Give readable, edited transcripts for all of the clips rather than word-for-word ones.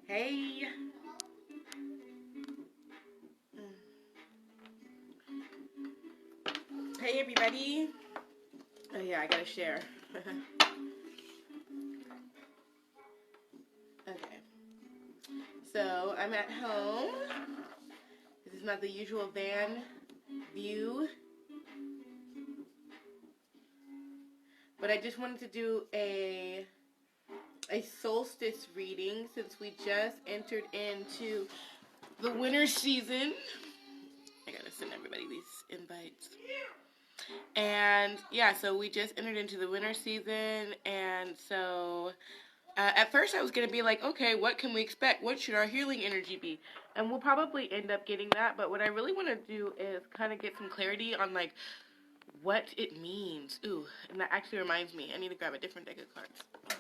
Hey. Hey, everybody. Oh, yeah, I gotta share. Okay. So, I'm at home. This is not the usual van view. But I just wanted to do a solstice reading since we just entered into the winter season. I gotta send everybody these invites. And yeah, so we just entered into the winter season, and so at first I was gonna be like, okay, what can we expect? What should our healing energy be? And we'll probably end up getting that, but what I really want to do is kind of get some clarity on like what it means. Ooh, and that actually reminds me, I need to grab a different deck of cards.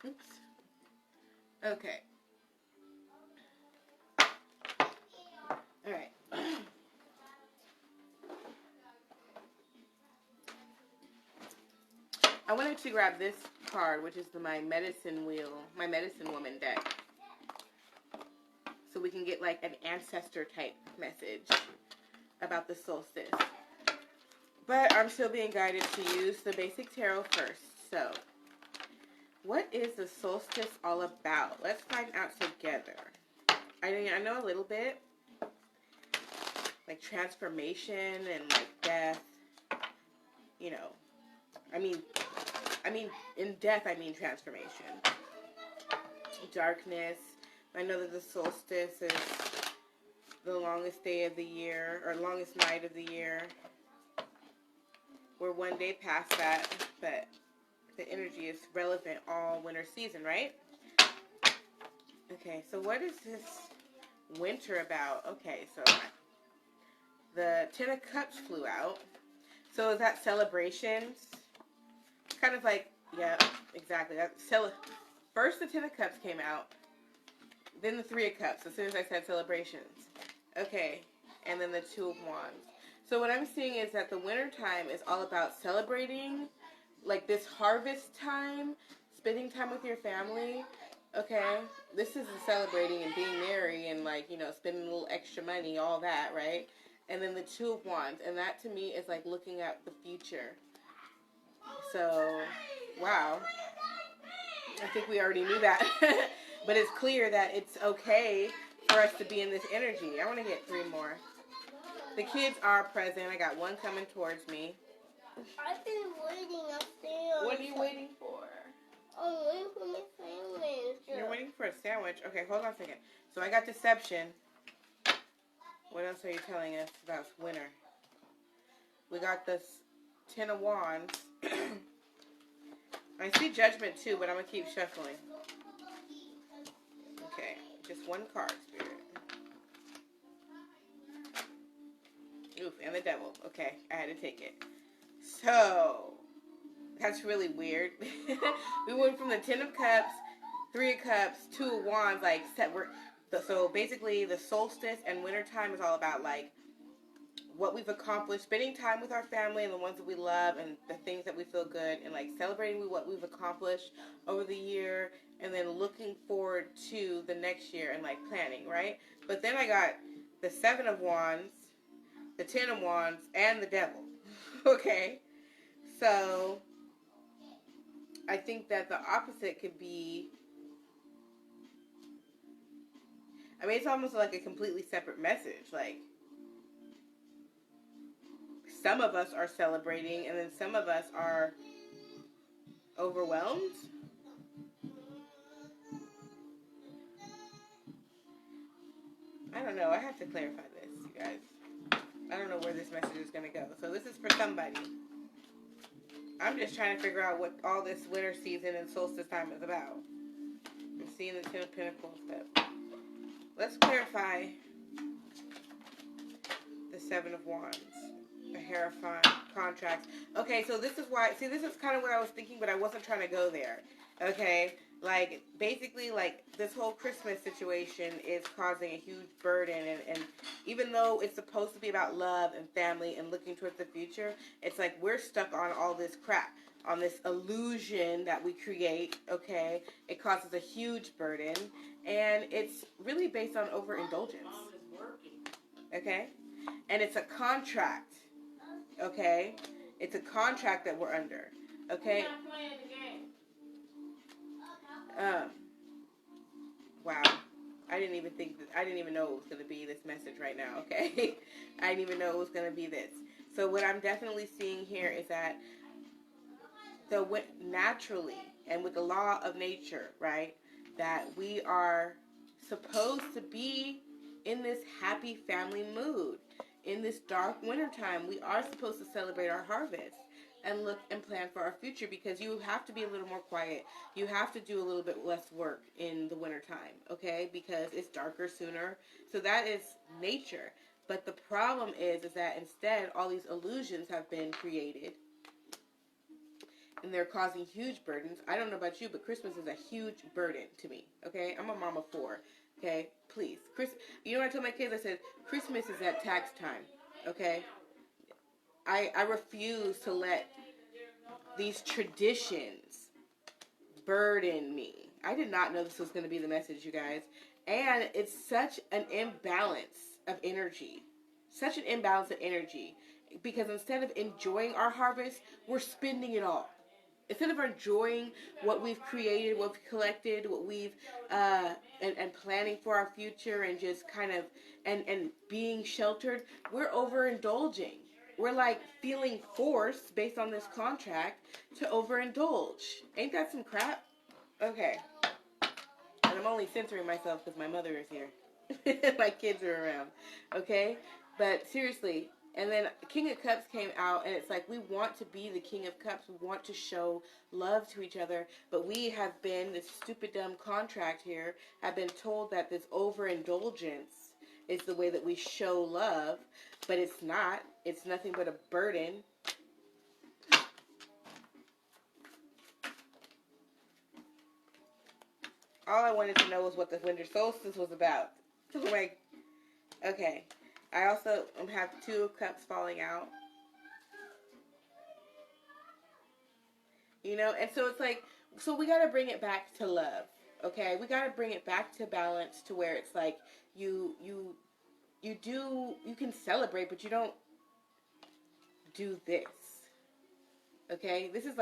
Oops. Okay. All right. I wanted to grab this card, which is my medicine wheel, my medicine woman deck. So we can get like an ancestor type message about the solstice. But I'm still being guided to use the basic tarot first. So, what is the solstice all about? Let's find out together. I know a little bit. Like transformation and like death. You know. I mean, in death, I mean transformation. Darkness. I know that the solstice is the longest day of the year, or longest night of the year. We're one day past that, but the energy is relevant all winter season, right? Okay, so what is this winter about? Okay, so the Ten of Cups flew out. So is that celebrations? Kind of like, yeah, exactly. First the Ten of Cups came out, then the Three of Cups, as soon as I said celebrations. Okay, and then the Two of Wands. So what I'm seeing is that the winter time is all about celebrating, like this harvest time, spending time with your family. Okay, this is the celebrating and being merry and like, you know, spending a little extra money, all that, right? And then the Two of Wands, and that to me is like looking at the future. So, wow. I think we already knew that. But it's clear that it's okay for us to be in this energy. I want to get 3 more. The kids are present. I got one coming towards me. I've been waiting upstairs. What are you waiting for? I'm waiting for my sandwich. You're waiting for a sandwich? Okay, hold on a second. So I got deception. What else are you telling us about winter? We got this Ten of Wands. I see judgment too, but I'm going to keep shuffling. Okay, just one card, Spirit. Oof, and the Devil. Okay, I had to take it. So, that's really weird. We went from the Ten of Cups, Three of Cups, Two of Wands, like, so basically the solstice and wintertime is all about, like, what we've accomplished, spending time with our family and the ones that we love and the things that we feel good, and, like, celebrating what we've accomplished over the year, and then looking forward to the next year and, like, planning, right? But then I got the Seven of Wands, the Ten of Wands, and the Devil. Okay? So, I think that the opposite could be, I mean, it's almost like a completely separate message. Like, some of us are celebrating, and then some of us are overwhelmed. I don't know. I have to clarify this, you guys. I don't know where this message is going to go. So this is for somebody. I'm just trying to figure out what all this winter season and solstice time is about. I'm seeing the Ten of Pentacles, but let's clarify the Seven of Wands. The Hierophant, contracts. Okay, so this is why, see, this is kind of what I was thinking, but I wasn't trying to go there. Okay, like, basically, like, this whole Christmas situation is causing a huge burden, and even though it's supposed to be about love and family and looking towards the future, it's like we're stuck on all this crap. on this illusion that we create, okay? It causes a huge burden, and it's really based on overindulgence, okay? And it's a contract, okay? It's a contract that we're under, okay? Wow. I didn't even know it was going to be this message right now, okay? I didn't even know it was going to be this. So what I'm definitely seeing here is that naturally and with the law of nature, right, that we are supposed to be in this happy family mood. In this dark wintertime, we are supposed to celebrate our harvest and look and plan for our future, because you have to be a little more quiet. You have to do a little bit less work in the wintertime, okay, because it's darker sooner. So that is nature. But the problem is that instead all these illusions have been created, and they're causing huge burdens. I don't know about you, but Christmas is a huge burden to me, okay? I'm a mom of 4, okay? Please. You know what I told my kids? I said, Christmas is at tax time, okay? I refuse to let these traditions burden me. I did not know this was going to be the message, you guys. And it's such an imbalance of energy. Such an imbalance of energy. Because instead of enjoying our harvest, we're spending it all. Instead of enjoying what we've created, what we've collected, what we've and planning for our future, and just kind of and being sheltered, we're overindulging. We're like feeling forced based on this contract to overindulge. Ain't that some crap? Okay. And I'm only censoring myself because my mother is here. My kids are around. Okay? But seriously. And then King of Cups came out, and it's like we want to be the King of Cups. We want to show love to each other. But we have been, this stupid dumb contract here, have been told that this overindulgence is the way that we show love. But it's not. It's nothing but a burden. All I wanted to know was what the Winter Solstice was about. So I'm like, okay. I also have 2 of Cups falling out. You know, and so it's like, so we got to bring it back to love, okay? We got to bring it back to balance, to where it's like you can celebrate, but you don't do this, okay? This is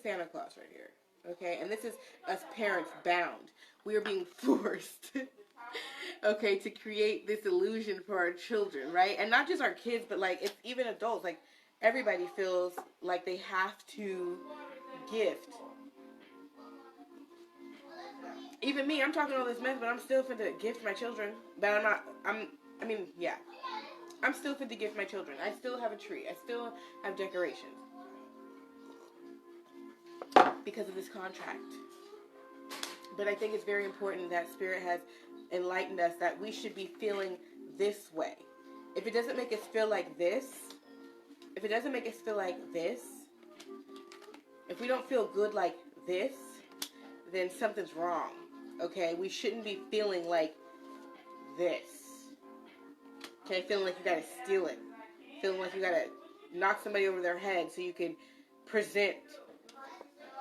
Santa Claus right here, okay? And this is us parents bound. We are being forced, okay, to create this illusion for our children, right? And not just our kids, but like it's even adults. Like everybody feels like they have to gift. Even me, I'm talking all this mess, but I'm still finna gift my children. But I'm still finna gift my children. I still have a tree. I still have decorations. Because of this contract. But I think it's very important that Spirit has enlightened us that we should be feeling this way. If it doesn't make us feel like this, if we don't feel good like this, then something's wrong. Okay? We shouldn't be feeling like this. Okay? Feeling like you gotta steal it. Feeling like you gotta knock somebody over their head so you can present.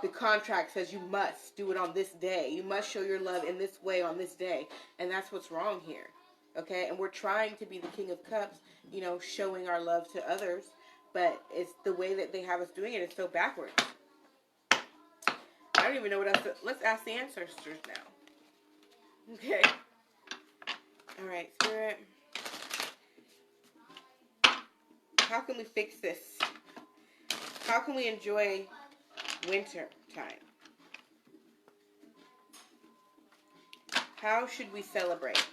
The contract says you must do it on this day. You must show your love in this way on this day. And that's what's wrong here. Okay? And we're trying to be the King of Cups, you know, showing our love to others. But it's the way that they have us doing it is so backwards. I don't even know what else to... Let's ask the ancestors now. Okay? Alright, Spirit. How can we fix this? How can we enjoy... winter time? How should we celebrate?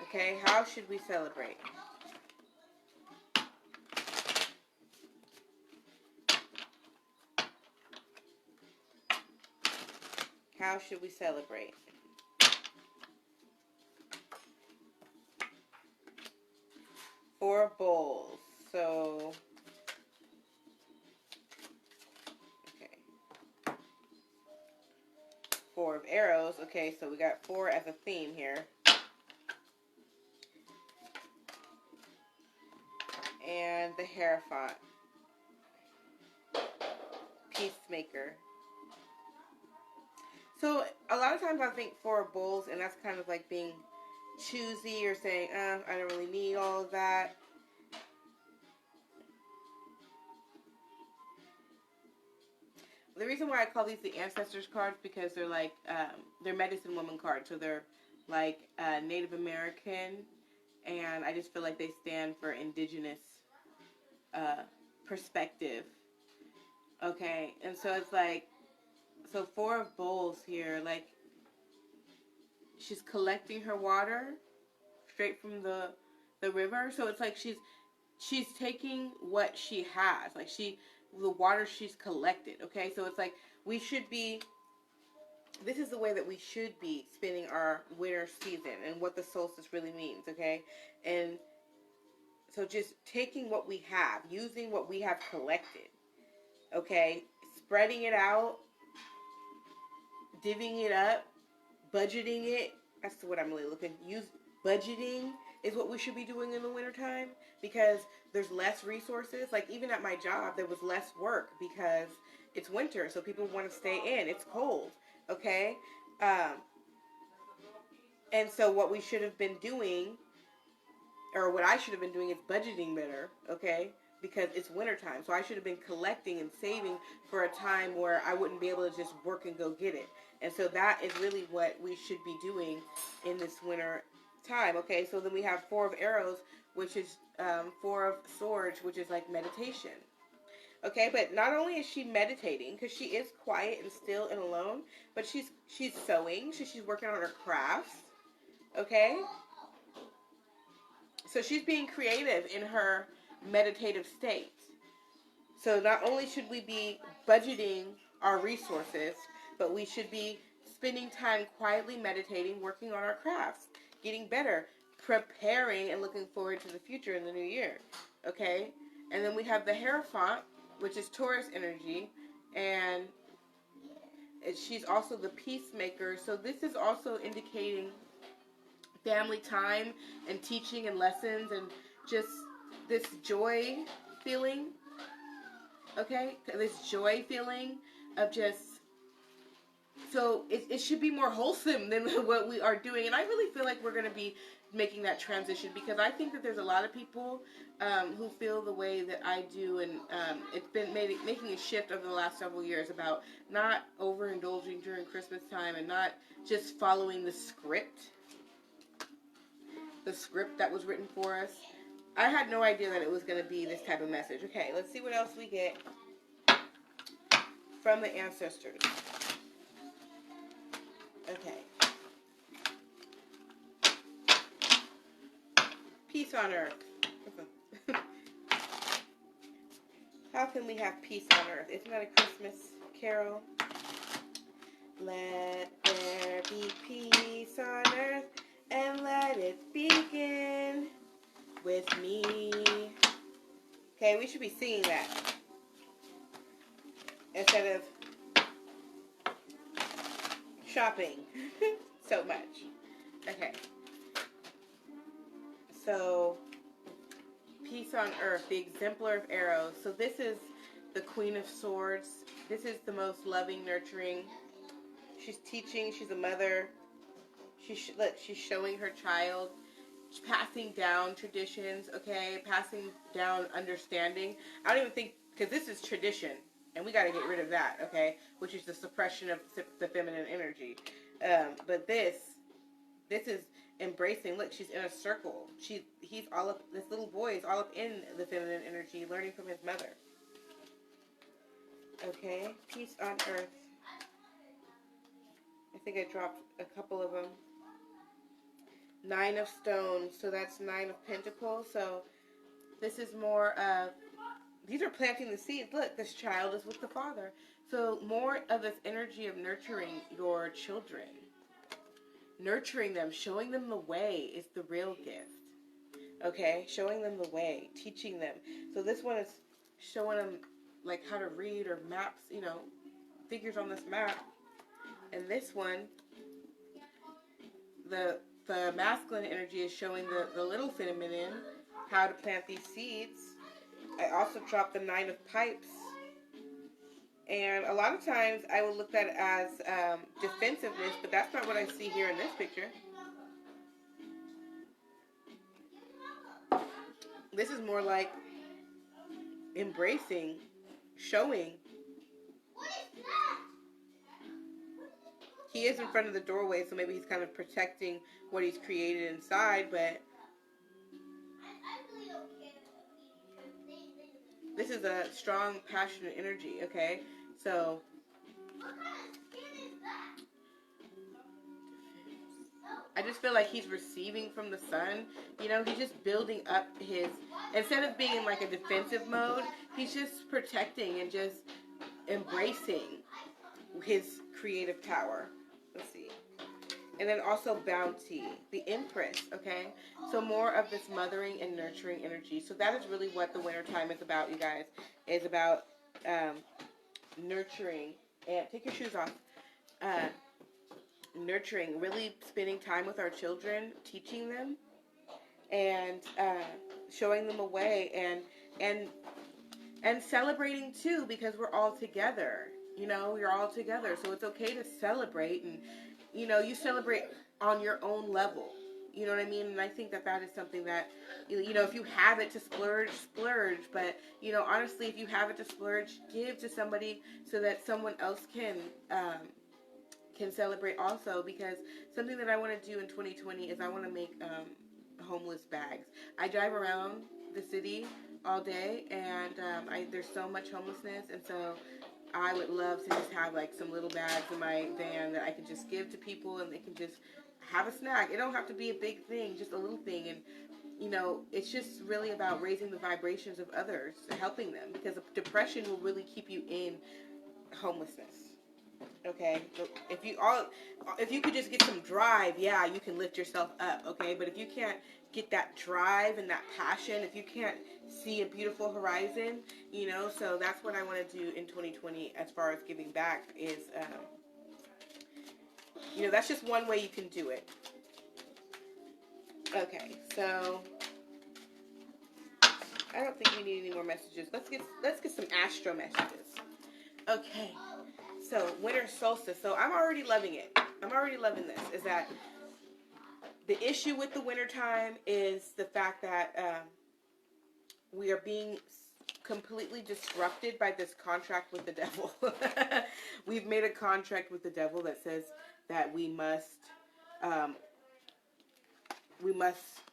Okay, how should we celebrate? How should we celebrate? Four bowls. So... 4 of arrows. Okay, so we got 4 as a theme here. And the Hierophant. peacemaker. So a lot of times I think Four of Bowls, and that's kind of like being choosy or saying, I don't really need all of that. The reason why I call these the Ancestors cards because they're like, they're medicine woman cards. So they're like Native American, and I just feel like they stand for indigenous perspective. Okay, and so it's like, so Four of Bowls here, like, she's collecting her water straight from the river. So it's like she's taking what she has, like the water she's collected. Okay, so it's like we should be. This is the way that we should be spending our winter season and what the solstice really means. Okay, and so just taking what we have, using what we have collected. Okay, spreading it out, divvying it up, budgeting it. That's what I'm really looking. Budgeting is what we should be doing in the wintertime because there's less resources. Like even at my job, there was less work because it's winter, so people want to stay in. It's cold, okay? And so what we should have been doing, or what I should have been doing, is budgeting better, okay? Because it's wintertime, so I should have been collecting and saving for a time where I wouldn't be able to just work and go get it. And so that is really what we should be doing in this winter time. Okay, so then we have Four of Arrows, which is Four of Swords, which is like meditation. Okay, but not only is she meditating, because she is quiet and still and alone, but she's sewing, so she's working on her crafts. Okay, so she's being creative in her meditative state. So not only should we be budgeting our resources, but we should be spending time quietly meditating, working on our crafts, getting better, preparing, and looking forward to the future in the new year. Okay? And then we have the Hierophant, which is Taurus energy, and she's also the peacemaker. So this is also indicating family time and teaching and lessons and just this joy feeling. Okay? This joy feeling of just, so it should be more wholesome than what we are doing. And I really feel like we're going to be making that transition because I think that there's a lot of people who feel the way that I do. And it's been making a shift over the last several years about not overindulging during Christmas time and not just following the script that was written for us. I had no idea that it was going to be this type of message. Okay, let's see what else we get from the ancestors. Okay. Peace on earth. How can we have peace on earth? Isn't that a Christmas carol? Let there be peace on earth and let it begin with me. Okay, we should be singing that instead of shopping so much. Okay. So, peace on earth, the exemplar of arrows. So this is the Queen of Swords. This is the most loving, nurturing. She's teaching. She's a mother. She's showing her child. She's passing down traditions, okay? Passing down understanding. I don't even think, because this is tradition, and we got to get rid of that, okay? Which is the suppression of the feminine energy. But this is embracing. Look, she's in a circle. This little boy is all up in the feminine energy, learning from his mother. Okay, peace on earth. I think I dropped a couple of them. 9 of Stones, so that's 9 of Pentacles. So this is more of, these are planting the seeds. Look, this child is with the father. So more of this energy of nurturing your children. Nurturing them, showing them the way is the real gift. Okay, showing them the way, teaching them. So this one is showing them like how to read or maps, figures on this map. And this one, the masculine energy is showing the little feminine how to plant these seeds. I also dropped the 9 of Pipes And a lot of times I will look at it as defensiveness, but that's not what I see here in this picture. This is more like embracing, showing. He is in front of the doorway, so maybe he's kind of protecting what he's created inside, but this is a strong, passionate energy, okay? So, I just feel like he's receiving from the sun. You know, he's just building up his, instead of being in like a defensive mode, he's just protecting and just embracing his creative power. Let's see. And then also bounty, the Empress, okay? So more of this mothering and nurturing energy. So that is really what the winter time is about, you guys. It's about nurturing. And take your shoes off. Nurturing, really spending time with our children, teaching them, and showing them a way, and celebrating too, because we're all together. You know, we're all together, so it's okay to celebrate, and you know, you celebrate on your own level. You know what I mean? And I think that that is something that, you know, if you have it to splurge, splurge. But, you know, honestly, if you have it to splurge, give to somebody so that someone else can celebrate also. Because something that I want to do in 2020 is I want to make homeless bags. I drive around the city all day, and there's so much homelessness, and so I would love to just have like some little bags in my van that I can just give to people, and they can just have a snack. It don't have to be a big thing, just a little thing. And you know, it's just really about raising the vibrations of others, helping them, because depression will really keep you in homelessness. Okay, so if you could just get some drive, yeah, you can lift yourself up. Okay, but if you can't get that drive and that passion, if you can't see a beautiful horizon, you know, so that's what I want to do in 2020 as far as giving back is, you know, that's just one way you can do it. Okay, so I don't think we need any more messages. Let's get some Astro messages. Okay. So, winter solstice. So, I'm already loving it. I'm already loving this. Is that the issue with the winter time is the fact that we are being completely disrupted by this contract with the devil. We've made a contract with the devil that says that we must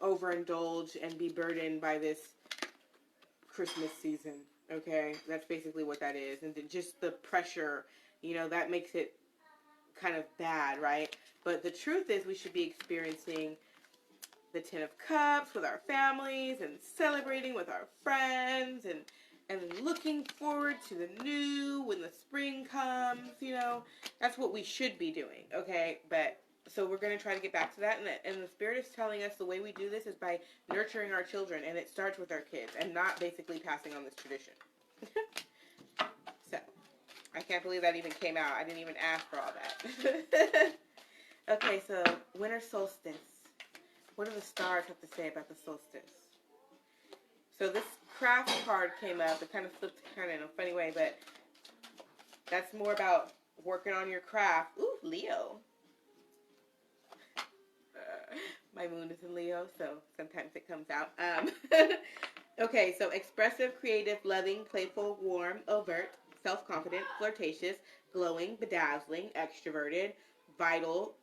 overindulge and be burdened by this Christmas season. Okay, that's basically what that is, and just the pressure. You know, that makes it kind of bad, right? But the truth is we should be experiencing the Ten of Cups with our families and celebrating with our friends and looking forward to the new when the spring comes, you know. That's what we should be doing, okay? But, so we're going to try to get back to that. And the Spirit is telling us the way we do this is by nurturing our children. And it starts with our kids and not basically passing on this tradition. So, I can't believe that even came out. I didn't even ask for all that. Okay, so winter solstice. What do the stars have to say about the solstice? So this craft card came up. It kind of flipped kind of in a funny way, but that's more about working on your craft. Ooh, Leo. My moon is in Leo, so sometimes it comes out. Okay, so expressive, creative, loving, playful, warm, overt, self-confident, flirtatious, glowing, bedazzling, extroverted, vital,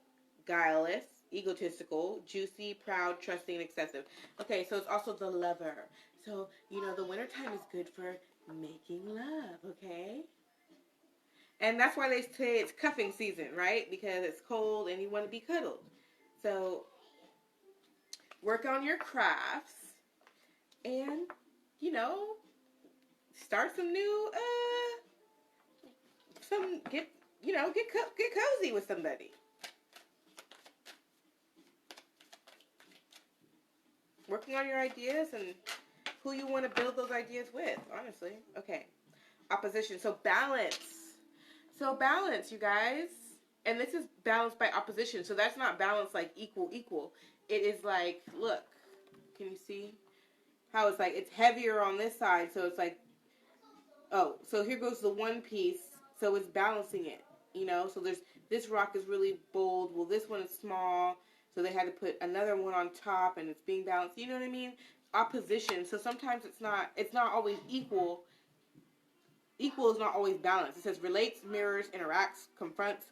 guileless, egotistical, juicy, proud, trusting, and excessive. Okay, so it's also the lover. So, you know, the wintertime is good for making love, okay? And that's why they say it's cuffing season, right? Because it's cold and you want to be cuddled. So, work on your crafts and, you know, start some new, get cozy with somebody. Working on your ideas and who you want to build those ideas with, honestly. Okay. Opposition. So balance. So balance, you guys. And this is balance by opposition. So that's not balance like equal. It is like, look. Can you see how it's like, it's heavier on this side. So it's like, oh, so here goes the one piece. So it's balancing it, you know. So there's this rock is really bold. Well, this one is small. So they had to put another one on top, and it's being balanced. You know what I mean? Opposition. So sometimes it's not always equal. Equal is not always balanced. It says relates, mirrors, interacts, confronts,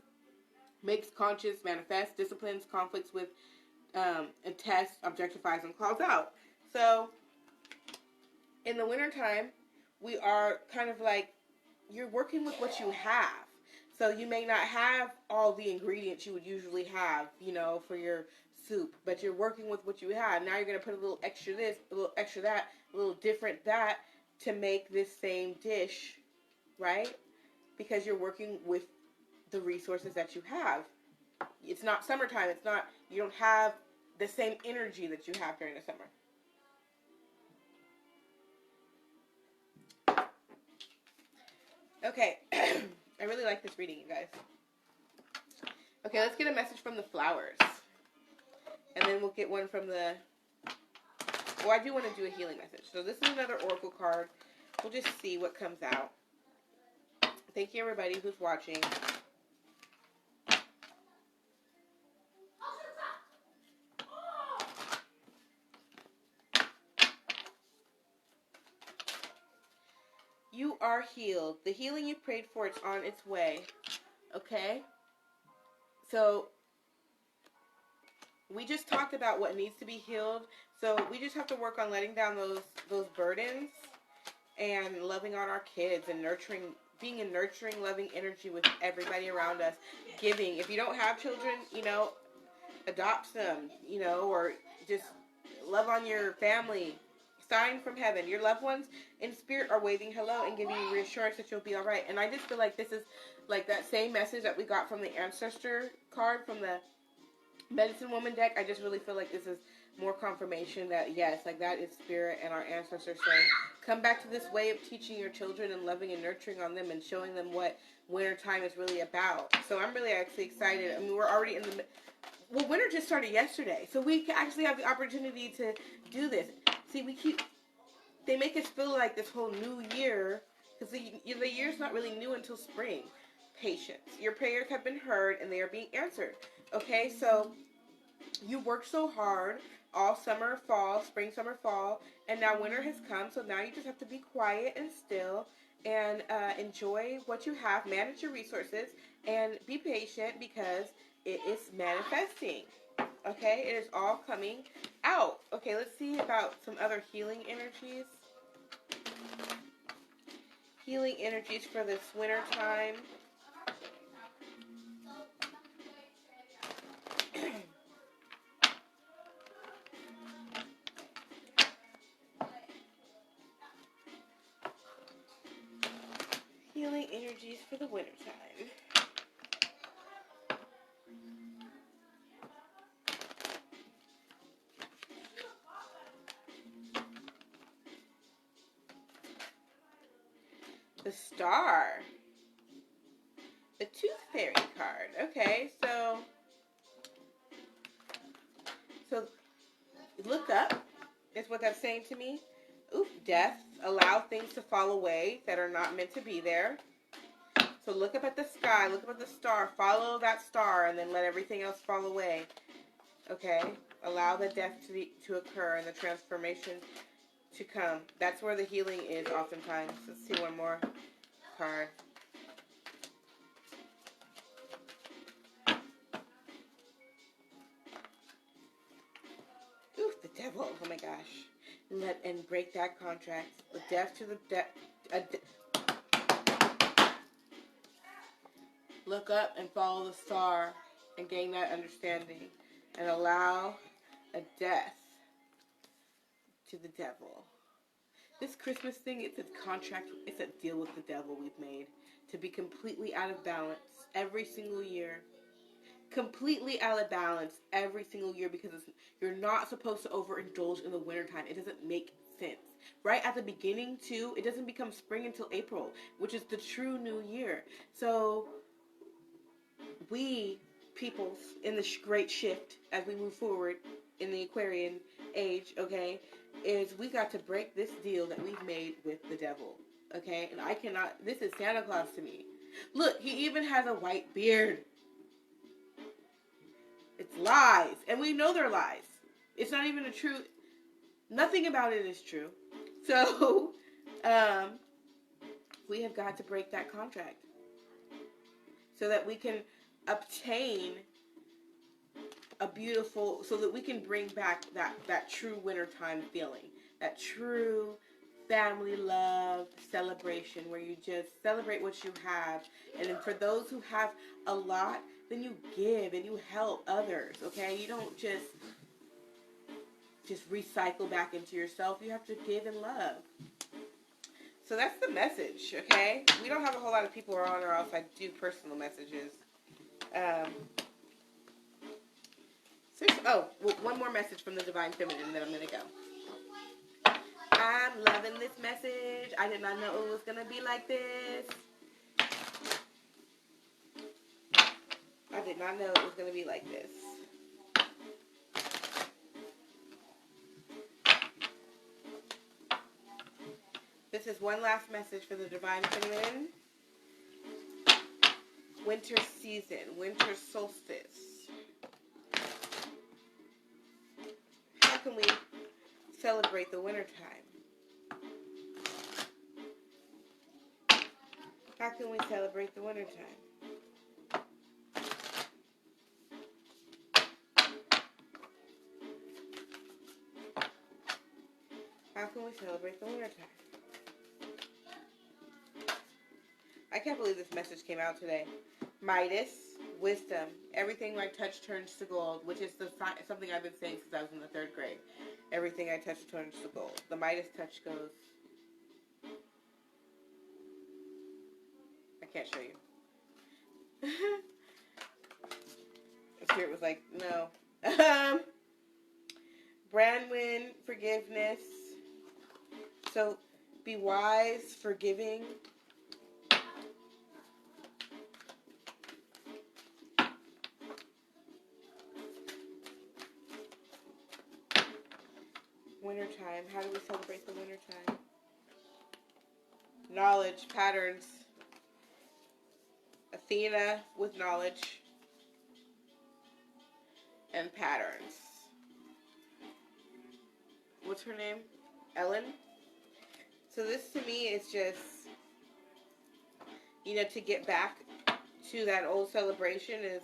makes conscious, manifests, disciplines, conflicts with, and tests, objectifies, and calls out. So in the wintertime, we are kind of like, you're working with what you have. So you may not have all the ingredients you would usually have, you know, for your soup, but you're working with what you have. Now you're going to put a little extra this, a little extra that, a little different that to make this same dish, right? Because you're working with the resources that you have. It's not summertime. It's not, you don't have the same energy that you have during the summer. Okay, I really like this reading, you guys. Okay, let's get a message from the flowers. And then we'll get one from the... Well, I do want to do a healing message. So this is another oracle card. We'll just see what comes out. Thank you, everybody who's watching. You are healed. The healing you prayed for, it's on its way. Okay? So, we just talked about what needs to be healed. So, we just have to work on letting down those burdens and loving on our kids and nurturing, being in nurturing, loving energy with everybody around us. Giving. If you don't have children, you know, adopt them, you know, or just love on your family. Sign from heaven. Your loved ones in spirit are waving hello and giving you reassurance that you'll be all right. And I just feel like this is like that same message that we got from the ancestor card from the medicine woman deck. I just really feel like this is more confirmation that yes, like that is spirit and our ancestors saying, come back to this way of teaching your children and loving and nurturing on them and showing them what wintertime is really about. So I'm really actually excited. I mean, we're already in the... Well, winter just started yesterday. So we actually have the opportunity to do this. See, they make us feel like this whole new year, because the year's not really new until spring. Patience. Your prayers have been heard and they are being answered. Okay, so you worked so hard all summer, fall, spring, summer, fall, and now winter has come, so now you just have to be quiet and still and enjoy what you have, manage your resources, and be patient because it is manifesting. Okay, it is all coming out. Okay, let's see about some other healing energies. Healing energies for this winter time. Healing energies for the winter time. The Star. The Tooth Fairy card. Okay, so look up is what that's saying to me. Oof, death. Allow things to fall away that are not meant to be there. So look up at the sky, look up at the star, follow that star, and then let everything else fall away. Okay? Allow the death to occur and the transformation to come. That's where the healing is oftentimes. Let's see one more card. Oof, the devil. Oh my gosh. And break that contract. The death to the look up and follow the star and gain that understanding. And allow a death to the devil. This Christmas thing, it's a contract, it's a deal with the devil we've made to be completely out of balance every single year. Completely out of balance every single year because you're not supposed to overindulge in the wintertime. It doesn't make sense. Right at the beginning, too, it doesn't become spring until April, which is the true new year. So, we, peoples, in this great shift as we move forward in the Aquarian age, okay, is we got to break this deal that we've made with the devil, okay? And I cannot, this is Santa Claus to me. Look, he even has a white beard. It's lies. And we know they're lies. It's not even a true... Nothing about it is true. So, we have got to break that contract. So that we can obtain a beautiful... So that we can bring back that true wintertime feeling. That true family love celebration where you just celebrate what you have. And then for those who have a lot, then you give and you help others, okay? You don't just recycle back into yourself. You have to give and love. So that's the message, okay? We don't have a whole lot of people on, or else I do personal messages. One more message from the Divine Feminine, and then I'm going to go. I'm loving this message. I did not know it was going to be like this. I did not know it was going to be like this. This is one last message for the Divine Feminine. Winter season, winter solstice. How can we celebrate the winter time? How can we celebrate the winter time? How can we celebrate the winter time? I can't believe this message came out today. Midas, wisdom. Everything I touch turns to gold, which is something I've been saying since I was in the 3rd grade. Everything I touch turns to gold. The Midas touch goes... I can't show you. The spirit was like, no. Brandwin, forgiveness. So, be wise, forgiving. Wintertime. How do we celebrate the wintertime? Knowledge, patterns. Athena with knowledge and patterns. What's her name? Ellen? So this to me is just, to get back to that old celebration is,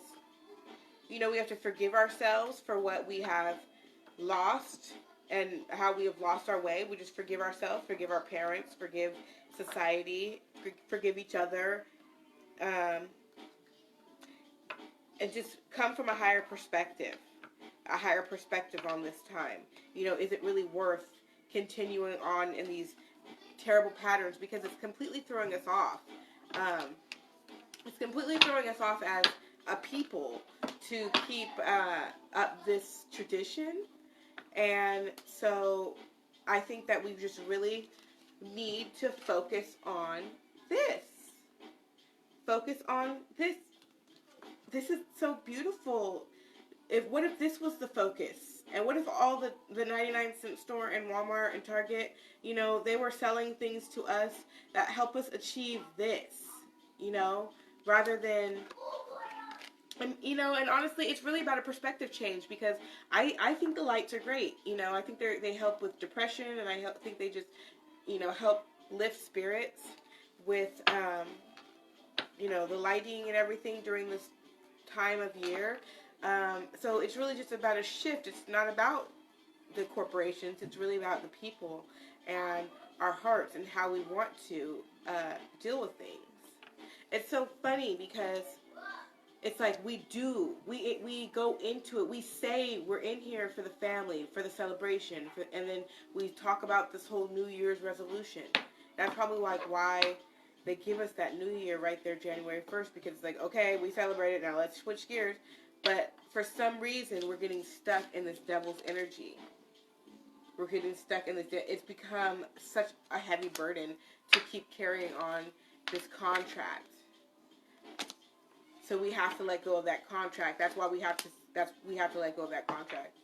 we have to forgive ourselves for what we have lost and how we have lost our way. We just forgive ourselves, forgive our parents, forgive society, forgive each other, and just come from a higher perspective on this time. Is it really worth continuing on in these terrible patterns, because it's completely throwing us off. It's completely throwing us off as a people to keep up this tradition. And so I think that we just really need to focus on this. Focus on this. This is so beautiful. What if this was the focus? And what if all the 99-cent store and Walmart and Target, they were selling things to us that help us achieve this, rather than, and honestly, it's really about a perspective change, because I think the lights are great. I think they help with depression, and I think they just, help lift spirits with, the lighting and everything during this time of year. So it's really just about a shift. It's not about the corporations. It's really about the people and our hearts and how we want to deal with things. It's so funny because it's like we go into it. We say we're in here for the family, for the celebration, and then we talk about this whole New Year's resolution. That's probably why they give us that New Year right there, January 1st, because it's like, okay, we celebrated, now let's switch gears. But for some reason, we're getting stuck in this devil's energy. We're getting stuck in this. It's become such a heavy burden to keep carrying on this contract. So we have to let go of that contract. That's why we have to let go of that contract.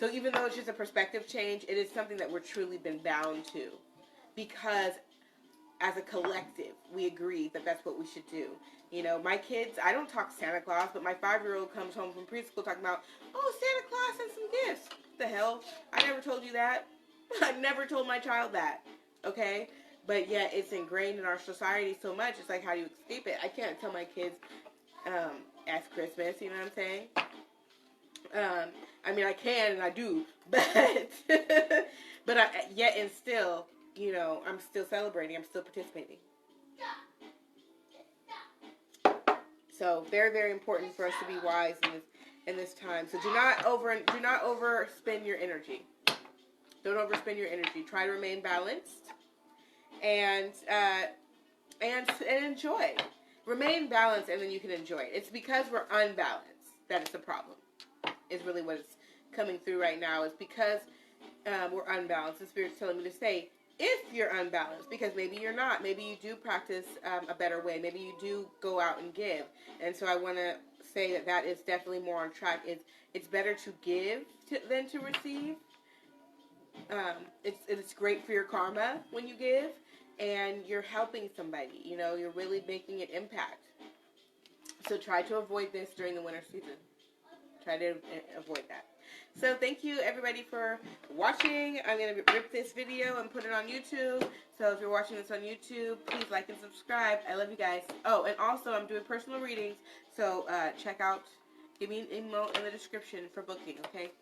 So even though it's just a perspective change, it is something that we're truly been bound to, because as a collective, we agree that that's what we should do. You know, my kids, I don't talk Santa Claus, but my 5-year-old comes home from preschool talking about, oh, Santa Claus and some gifts. What the hell? I never told you that. I never told my child that. Okay? But yet it's ingrained in our society so much. It's like, how do you escape it? I can't tell my kids, ask Christmas, you know what I'm saying? I mean, I can and I do, but yet and still, you know, I'm still celebrating. I'm still participating. So very, very important for us to be wise in this time. So do not overspend your energy. Don't overspend your energy. Try to remain balanced and enjoy. Remain balanced, and then you can enjoy it. It's because we're unbalanced that it's a problem. Is really what it's coming through right now. It's because we're unbalanced. The Spirit's telling me to say, if you're unbalanced, because maybe you're not. Maybe you do practice a better way. Maybe you do go out and give. And so I want to say that is definitely more on track. It's better to give than to receive. It's great for your karma when you give, and you're helping somebody. You know, you're really making an impact. So try to avoid this during the winter season. Try to avoid that. So thank you everybody for watching. I'm going to rip this video and put it on YouTube. So if you're watching this on YouTube, please like and subscribe. I love you guys. Oh, and also I'm doing personal readings. So check out, give me an email in the description for booking, okay?